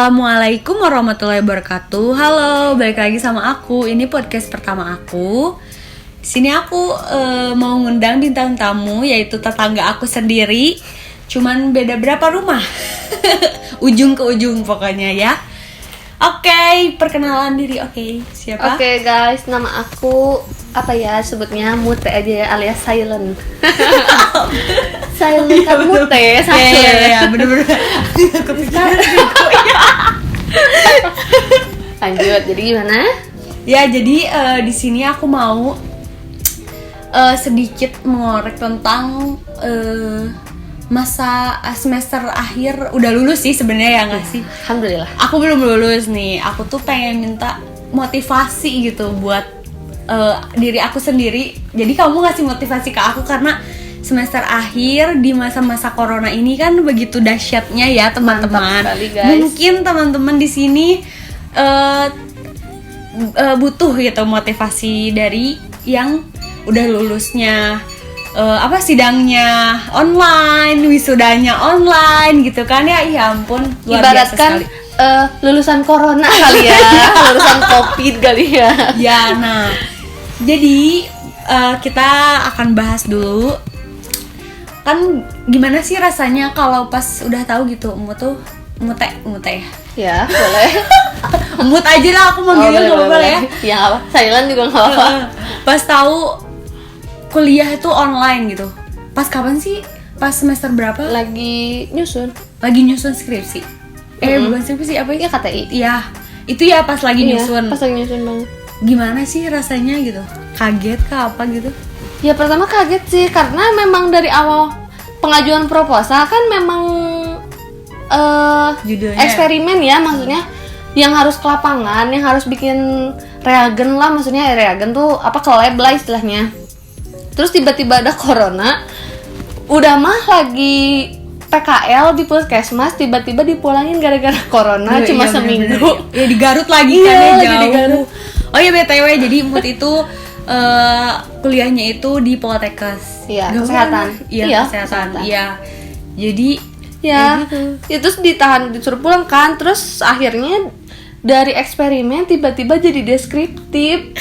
Assalamualaikum warahmatullahi wabarakatuh. Halo, balik lagi sama aku. Ini podcast pertama aku. Di sini aku mau ngundang bintang tamu, yaitu tetangga aku sendiri. Cuman beda berapa rumah. Ujung ke ujung pokoknya ya. Oke, perkenalan diri. Oke, siapa? Oke guys, nama aku apa ya sebutnya Mute aja ya, alias silent. Silent kan Mute, silent. Ya, bener-bener. Lanjut, jadi gimana? Ya, jadi di sini aku mau sedikit mengorek tentang masa semester akhir. Udah lulus sih sebenarnya ya nggak sih? Alhamdulillah. Aku belum lulus nih. Aku tuh pengen minta motivasi gitu buat diri aku sendiri. Jadi kamu ngasih motivasi ke aku karena semester akhir di masa-masa corona ini kan begitu dahsyatnya ya teman-teman. Mantap sekali, guys. Mungkin teman-teman di sini butuh gitu motivasi dari yang udah lulusnya, sidangnya online, wisudanya online gitu kan ya. Ya ampun, luar biasa Ibaratkan sekali. lulusan corona kali ya, lulusan covid kali ya. Ya, nah, jadi kita akan bahas dulu kan gimana sih rasanya kalau pas udah tahu gitu mute ya. Ya, boleh. Mut aja lah aku manggilnya nggak apa-apa ya. Ya apa? Silent juga nggak apa-apa. Pas tahu kuliah itu online gitu. Pas kapan sih? Pas semester berapa? Lagi nyusun. Lagi nyusun skripsi. Bukan skripsi apa ya? Ya KTI. Iya. Itu ya pas lagi nyusun. Pas lagi nyusun banget. Gimana sih rasanya gitu? Kaget kah apa gitu? Ya pertama kaget sih karena memang dari awal pengajuan proposal kan memang Judulnya eksperimen ya, maksudnya yang harus ke lapangan, yang harus bikin reagen lah, maksudnya reagen tuh apa, ke lab lah istilahnya. Terus tiba-tiba ada corona, udah mah lagi PKL di puskesmas, tiba-tiba dipulangin gara-gara corona. Cuma seminggu. Ya di Garut lagi Iya, kan ya, lagi jauh. di Garut. Oh ya BTW, jadi Mut itu kuliahnya itu di Poltekkes. Iya, Gak kesehatan. apa-apa. Iya, Iya, kesehatan. kesehatan. Iya. Jadi Ya, gitu. ya terus disuruh pulang kan, terus akhirnya dari eksperimen tiba-tiba jadi deskriptif.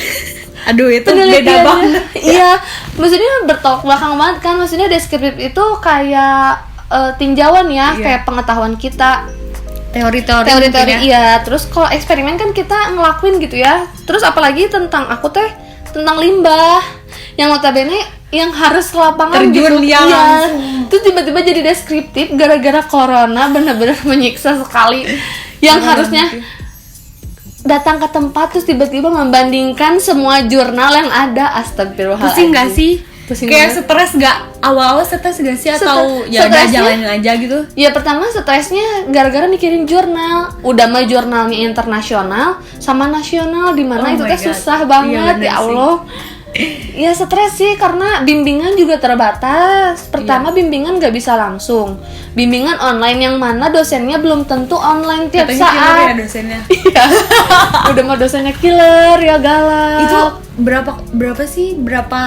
Aduh, itu beda Penelitiannya. banget. Iya, maksudnya bertolak belakang banget kan, maksudnya deskriptif itu kayak tinjauan ya, Iya. kayak pengetahuan kita, Teori-teori teori-teori. mungkin ya. Iya, terus kalau eksperimen kan kita ngelakuin gitu ya, terus apalagi tentang aku teh tentang limbah yang notabene yang harus ke lapangan Terjun gitu. dia Iya. langsung. Terus tiba-tiba jadi deskriptif gara-gara corona, benar-benar menyiksa sekali. Yang harusnya datang ke tempat terus tiba-tiba membandingkan semua jurnal yang ada. Astagfirullahaladzim. Pusing gak sih? Pusing Kayak banget. stres gak? Awal-awal stres gak sih? Atau ya udah Stresnya- jalanin aja gitu? Ya pertama stresnya gara-gara mikirin jurnal. Udah mah jurnalnya internasional sama nasional, di mana Oh itu my teh God. susah Iya, banget bener ya sih. Allah. Ya stres sih karena bimbingan juga terbatas. Pertama bimbingan nggak bisa langsung. Bimbingan online yang mana dosennya belum tentu online tiap Katanya killer saat. ya dosennya. Iya. Udah mah dosennya killer ya, galak. Itu berapa sih? Berapa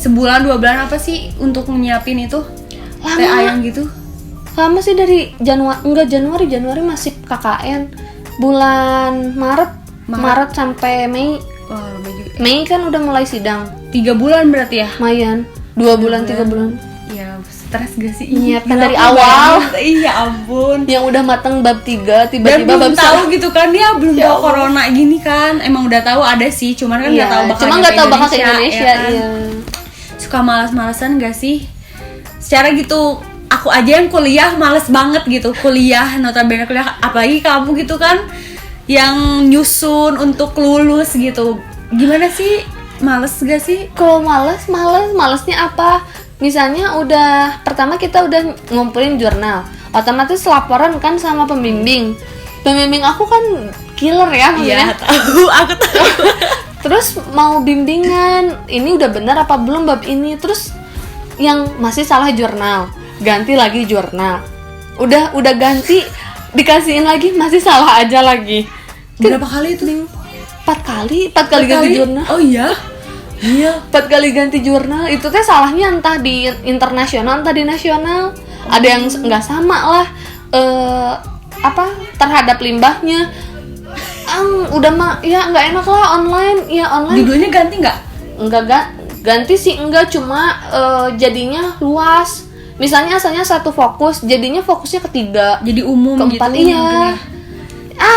sebulan 2 bulan apa sih untuk nyiapin itu? Lama. TA yang gitu? Lama sih dari Januari masih KKN. Bulan Maret sampai Mei. Wah, lama juga. Mei kan udah mulai sidang. 3 bulan berarti ya? Lumayan. 2 bulan, 3 bulan. Iya, stres gak sih? Nyiapkan Gila, dari aku awal. bayangin. Iya ampun. Yang udah mateng bab 3 Dan tiba-tiba belum bab tahu 1. gitu kan, dia belum Ya tahu Allah. corona gini kan. Emang udah tahu ada sih, cuman kan nggak tahu bakal cuma nyampe nggak tahu bakal ke Indonesia. ya kan? Iya. Suka malas-malesan gak sih? Secara gitu, aku aja yang kuliah males banget gitu. Kuliah, notabene kuliah, apalagi kamu gitu kan yang nyusun untuk lulus gitu. Gimana sih? Males gak sih? Kalau malesnya apa? Misalnya udah pertama kita udah ngumpulin jurnal, otomatis laporan kan sama pembimbing. Pembimbing aku kan killer ya maksudnya. Iya, tahu, aku tahu. Terus mau bimbingan, ini udah benar apa belum bab ini? Terus yang masih salah jurnal, ganti lagi jurnal. Udah ganti, dikasihin lagi masih salah aja lagi. Berapa kali itu? 4 kali ganti jurnal. Oh iya? Iya. 4 kali ganti jurnal. Itu teh salahnya entah di internasional entah di nasional. Ada yang nggak sama lah terhadap limbahnya. Udah mah ya nggak enak lah online. Judulnya ganti nggak? Enggak ganti sih, enggak, cuma jadinya luas. Misalnya asalnya satu fokus, jadinya fokusnya ketiga, jadi umum keempat, gitu. iya.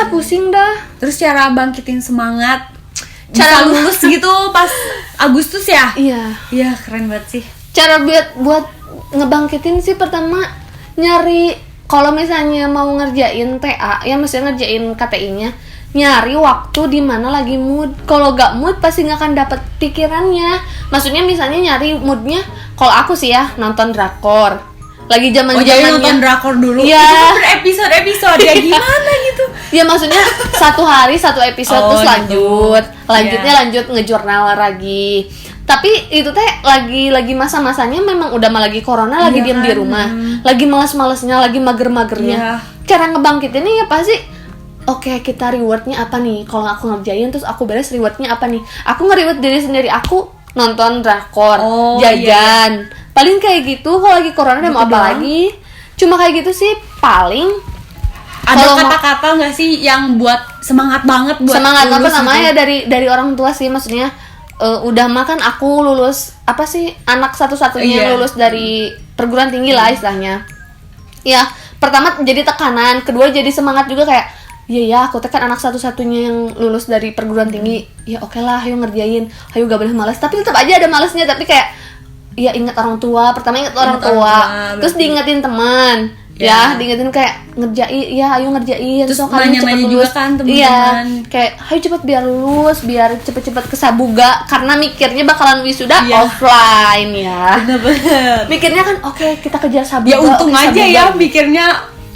Pusing dah. Terus cara bangkitin semangat, Cara bisa lulus gitu pas Agustus ya? Iya, keren banget sih. cara buat ngebangkitin sih pertama nyari, kalau misalnya mau ngerjain TA ya, maksudnya ngerjain KTI-nya, nyari waktu di mana lagi mood. Kalau gak mood pasti gak akan dapet pikirannya. Maksudnya misalnya nyari moodnya, kalau aku sih ya nonton drakor. Lagi jadi nonton drakor dulu. Iya. Itu episode ya gimana gitu. Ya maksudnya satu hari satu episode terus gitu. lanjutnya lanjut ngejurnal lagi. Tapi itu teh lagi masa-masanya memang udah lagi corona, lagi diam di rumah, lagi malas-malesnya, lagi mager-magernya. Cara ngebangkitinnya ya pasti oke, kita rewardnya apa nih? Kalau aku ngerjain terus aku beres, rewardnya apa nih? Aku nge-reward diri sendiri aku nonton drakor, jajan. Paling kayak gitu. Kalau lagi corona gitu mau apa lagi? Cuma kayak gitu sih paling. Ada kata-kata nggak sih yang buat semangat banget buat semangat apa lulus namanya gitu? dari orang tua sih, maksudnya udah makan aku lulus apa sih, anak satu-satunya yang lulus dari perguruan tinggi lah istilahnya. Ya, pertama jadi tekanan, kedua jadi semangat juga kayak iya aku kan anak satu-satunya yang lulus dari perguruan tinggi. Ya oke lah, ayo ngerjain, ayo gak boleh malas. Tapi tetap aja ada malasnya, tapi kayak ya ingat orang tua, pertama ingat orang tua, terus diingetin teman. Ya, diingetin kayak ngerjain, ya ayo ngerjain. Terus so, nanya-nanya juga kan teman-teman. Iya, kayak ayo cepet biar lulus, biar cepet-cepet ke Sabuga, karena mikirnya bakalan wisuda offline ya. Bener-bener. Mikirnya kan oke, kita kejar Sabuga. Ya untung aja Sabuga. ya mikirnya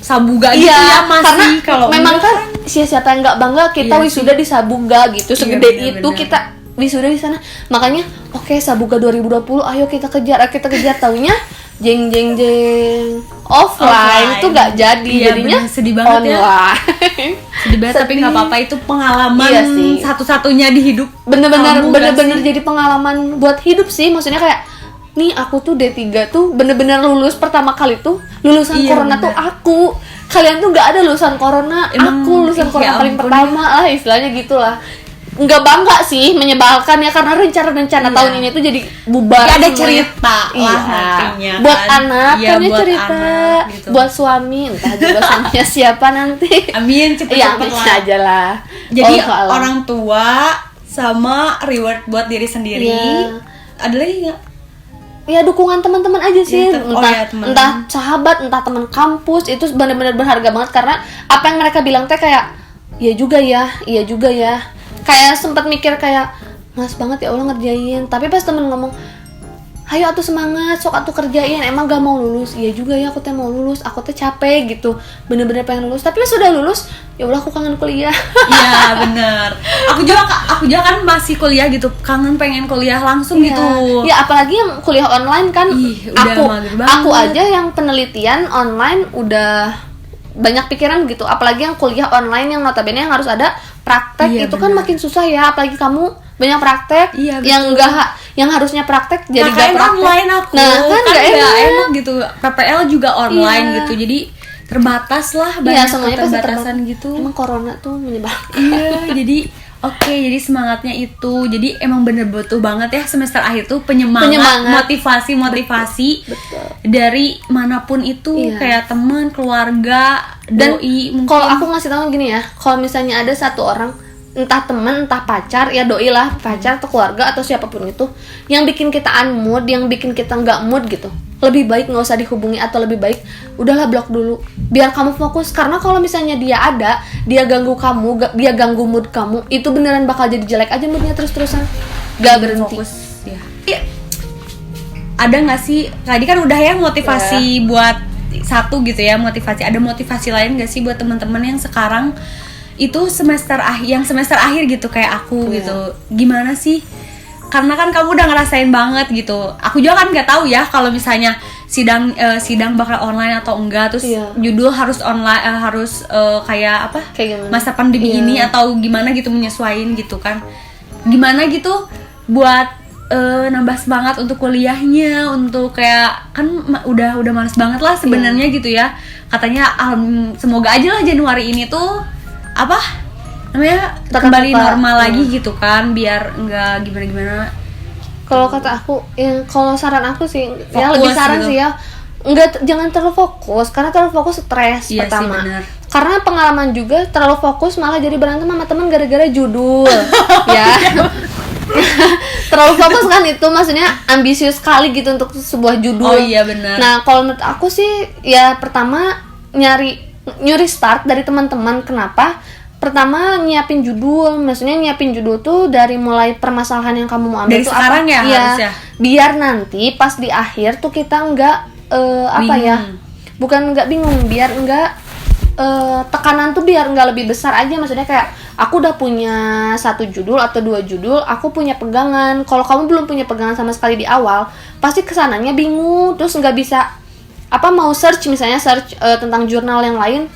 Sabuga gitu ya masih. Karena kalau memang kan siapa yang nggak bangga kita wisuda di Sabuga gitu, segede bener, itu kita wisuda di sana. Makanya oke, Sabuga 2020 ayo kita kejar taunya jeng offline itu nggak jadi, jadinya bener, sedih banget online. Sedih banget, tapi nggak apa-apa, itu pengalaman satu-satunya di hidup. Bener-bener jadi pengalaman buat hidup sih. Maksudnya kayak nih aku tuh D3 tuh bener-bener lulus pertama kali tuh lulusan corona tuh aku. Kalian tuh nggak ada lulusan corona, aku lulusan corona paling pertama lah, istilahnya gitulah. Nggak bangga sih, menyebalkan ya, karena rencana tahun ini tuh jadi bubar. Ya, ada semuanya. Cerita lah nantinya buat kan. anak kan ya, Buat cerita anak, gitu. buat suami, entah juga suaminya siapa nanti. Amin, cepet-cepet lah. aja lah. Jadi orang tua sama reward buat diri sendiri. Ada lagi nggak? Ya dukungan teman-teman aja sih, teman. entah sahabat, entah teman kampus, itu benar-benar berharga banget, karena apa yang mereka bilang teh kayak iya juga ya. Kayak sempat mikir kayak mas banget ya Allah ngerjain, tapi pas temen ngomong ayo atuh semangat, sok atuh kerjain, emang gak mau lulus. Iya juga ya, aku teh mau lulus, aku teh capek gitu, bener-bener pengen lulus, tapi sudah lulus ya udah aku kangen kuliah. Iya bener, aku juga kan masih kuliah gitu, kangen pengen kuliah langsung gitu. Ya apalagi yang kuliah online kan. Udah aku aja yang penelitian online udah banyak pikiran gitu, apalagi yang kuliah online yang notabene yang harus ada praktek. Itu kan makin susah ya, apalagi kamu banyak praktek yang harusnya praktek jadi gak praktek. Online aku. Nah kan gak enak gitu. PPL juga online gitu, jadi terbatas lah, banyak keterbatasan gitu. Emang corona tuh menyebalkan. Iya, jadi jadi semangatnya itu. Jadi emang bener butuh banget ya semester akhir tuh penyemangat. motivasi Betul. Dari manapun itu, kayak teman, keluarga, doi. Dan kalau aku ngasih tahu gini ya, kalau misalnya ada satu orang, entah teman, entah pacar, ya doi lah, pacar atau keluarga atau siapapun itu, yang bikin kita unmood, yang bikin kita nggak mood gitu, lebih baik nggak usah dihubungi, atau lebih baik udahlah blok dulu, biar kamu fokus. Karena kalau misalnya dia ada, dia ganggu kamu, dia ganggu mood kamu, itu beneran bakal jadi jelek aja moodnya terus-terusan, gak berhenti. Fokus ya. Ada nggak sih, tadi kan udah ya motivasi buat satu gitu ya, motivasi. Ada motivasi lain nggak sih buat teman-teman yang sekarang itu semester akhir gitu kayak aku gitu, gimana sih? Karena kan kamu udah ngerasain banget gitu. Aku juga kan nggak tahu ya kalau misalnya sidang bakal online atau enggak, terus judul harus online, kayak apa? Kayak masa pandemi ini atau gimana gitu, menyesuaiin gitu kan. Gimana gitu buat nambah semangat untuk kuliahnya, untuk kayak kan udah males banget lah sebenarnya gitu ya. Katanya semoga aja lah Januari ini tuh apa namanya kembali normal lagi gitu kan, biar enggak gimana-gimana. Kalau kata aku, kalau saran aku sih, ya Fokus lebih saran gitu. sih ya, jangan terlalu fokus, karena terlalu fokus stres Iya pertama. sih, bener. Karena pengalaman juga terlalu fokus malah jadi berantem sama teman gara-gara judul, ya. Terlalu fokus kan itu, maksudnya ambisius sekali gitu untuk sebuah judul. Oh iya benar. Nah kalau menurut aku sih, ya pertama nyuri start dari teman-teman. Kenapa? Pertama nyiapin judul, maksudnya nyiapin judul tuh dari mulai permasalahan yang kamu mau ambil Dari tuh sekarang apa? ya Iya, harusnya. biar nanti pas di akhir tuh kita nggak bukan nggak bingung, biar nggak tekanan tuh biar nggak lebih besar aja. Maksudnya kayak aku udah punya 1 judul atau 2 judul, aku punya pegangan. Kalau kamu belum punya pegangan sama sekali di awal, pasti kesananya bingung, terus nggak bisa mau search tentang jurnal yang lain,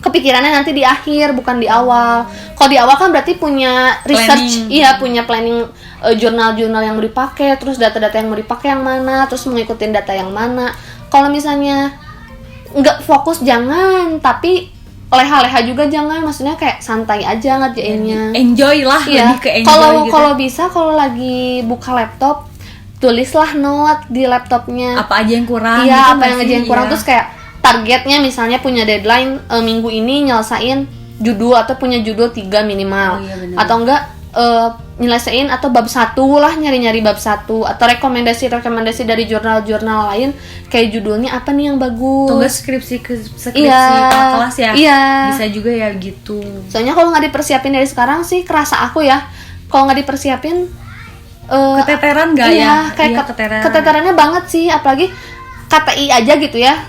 kepikirannya nanti di akhir bukan di awal. Kalau di awal kan berarti punya research, punya planning jurnal-jurnal yang mau dipakai, terus data-data yang mau dipakai yang mana, terus mengikuti data yang mana. Kalau misalnya nggak fokus jangan, tapi leha-leha juga jangan, maksudnya kayak santai aja ngerjainnya. Enjoy lah, lebih ke enjoy gitu. Kalau bisa, kalau lagi buka laptop, tulislah note di laptopnya. Apa aja yang kurang? Iya, gitu apa yang aja yang kurang, iya. terus kayak targetnya misalnya punya deadline minggu ini nyelesain judul atau punya judul 3 minimal. Oh, iya bener. Atau enggak nyelesain atau bab 1 lah, nyari-nyari bab 1 atau rekomendasi dari jurnal-jurnal lain kayak judulnya apa nih yang bagus. Tugas skripsi Iya, kelas ya. iya. Bisa juga ya gitu. Soalnya kalau nggak dipersiapin dari sekarang sih, kerasa aku ya, kalau nggak dipersiapin keteteran nggak iya, ya? kayak keteterannya banget sih, apalagi KTI aja gitu ya,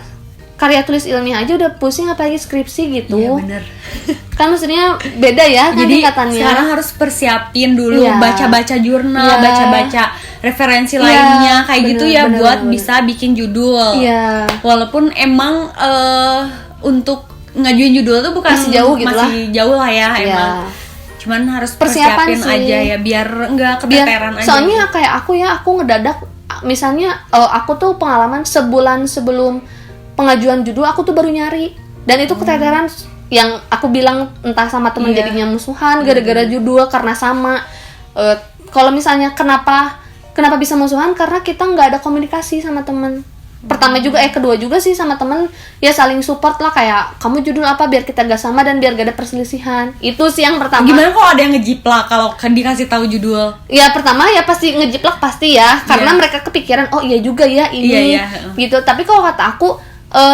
karya tulis ilmiah aja udah pusing, apalagi skripsi gitu. Iya bener. Kan maksudnya beda ya kan Jadi tingkatannya. sekarang harus persiapin dulu, Iya. baca-baca jurnal, Iya. baca-baca referensi Iya, lainnya kayak gitu ya, bener, buat bener. bisa bikin judul. Iya. Walaupun emang untuk ngajuin judul tuh bukan Masih jauh gitu lah. masih jauh lah ya Iya. emang. Cuman harus Persiapan persiapin sih. aja ya, biar nggak Biar, keteteran aja. soalnya kayak aku ngedadak, misalnya aku tuh pengalaman sebulan sebelum pengajuan judul aku tuh baru nyari, dan itu keteteran yang aku bilang entah sama teman Iya. jadinya musuhan gara-gara judul karena sama. Kalau misalnya kenapa bisa musuhan, karena kita nggak ada komunikasi sama teman. Pertama juga kedua juga sih sama temen, ya saling support lah, kayak kamu judul apa biar kita gak sama dan biar gak ada perselisihan. Itu sih yang pertama. Gimana kalau ada yang ngejiplak kalau dikasih tahu judul? Ya pertama ya pasti ngejiplak pasti ya, karena Iya. mereka kepikiran oh iya juga ya ini Iya. gitu. Tapi kalau kata aku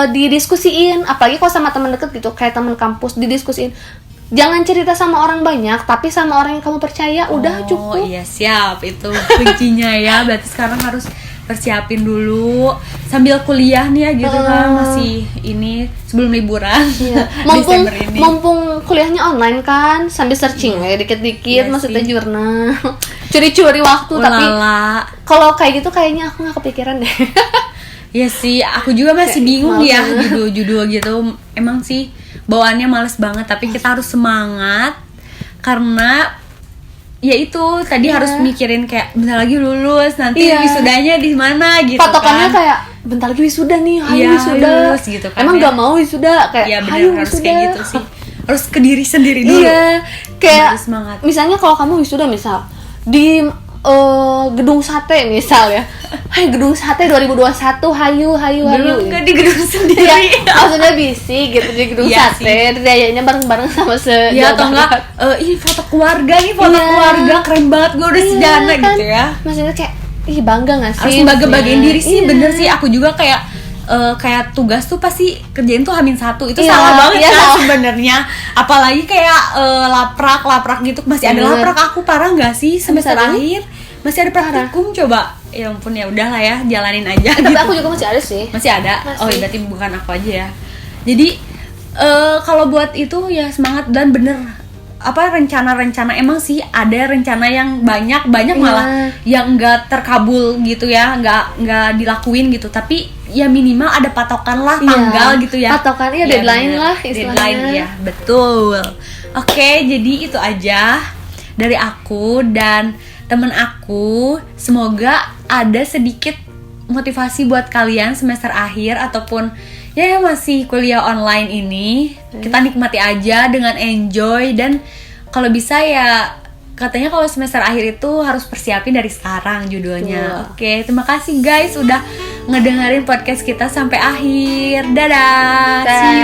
didiskusiin, apalagi kalau sama teman deket gitu kayak teman kampus, didiskusiin. Jangan cerita sama orang banyak, tapi sama orang yang kamu percaya udah cukup. Oh iya, siap, itu kuncinya ya. Berarti sekarang harus persiapin dulu sambil kuliah nih ya gitu kan, masih ini sebelum liburan. Iya. Desember ini. Mumpung kuliahnya online kan, sambil searching ya dikit-dikit, Iya maksudnya sih. jurnal. Curi-curi waktu. Tapi Ulala. kalau kayak gitu kayaknya aku nggak kepikiran deh. Ya sih, aku juga masih Kayak bingung males ya ya. judul-judul gitu. Emang sih bawaannya males banget, tapi kita harus semangat karena ya itu tadi Iya. harus mikirin kayak bentar lagi lulus, nanti Iya. wisudanya di mana gitu Patokannya kan. kayak bentar lagi wisuda nih, hayu Iya, wisuda. lulus gitu kan Emang ya. nggak mau wisuda, kayak Iya benar, hayu harus wisuda. kayak gitu sih. Harus ke diri sendiri dulu. Iya, kayak Harus semangat. misalnya kalau kamu wisuda misal di gedung sate misal ya. Hai gedung sate 2021, hayu Belum gitu. ke di gedung Iya, sendiri. maksudnya bisi gitu di gedung Iya sate, dirayainnya bareng-bareng sama Ya atau enggak ini foto keluarga nih, foto Iya. keluarga keren banget, gue udah sejana kan? gitu ya. Maksudnya kayak ih bangga gak sih? Harus membagi-bagiin diri sih, Iya. bener sih. Aku juga kayak tugas tuh pasti kerjain tuh H-1 itu Iya, salah banget iya, kan salah. sebenarnya. Apalagi kayak laprak gitu, masih ada Bener. laprak. Aku parah nggak sih semester Semester ini? akhir masih ada praktikum, coba ya ampun, ya udahlah ya, jalanin aja Tapi gitu. aku juga masih ada sih. Masih ada. Masih. Oh berarti bukan aku aja ya. Jadi kalau buat itu ya semangat, dan bener apa rencana-rencana, emang sih ada rencana yang banyak Iya. malah yang nggak terkabul gitu ya, nggak dilakuin gitu, tapi ya minimal ada patokan lah, Iya. tanggal gitu ya. Patokan, iya, Iya, deadline bener. lah istilahnya. Deadline ya, betul. Oke, jadi itu aja dari aku, dan temen aku. Semoga ada sedikit motivasi buat kalian semester akhir ataupun ya masih kuliah online ini. Kita nikmati aja dengan enjoy, dan kalau bisa ya katanya kalau semester akhir itu harus persiapin dari sekarang judulnya. Oke, terima kasih guys udah ngedengerin podcast kita sampai akhir. Dadah. Dah.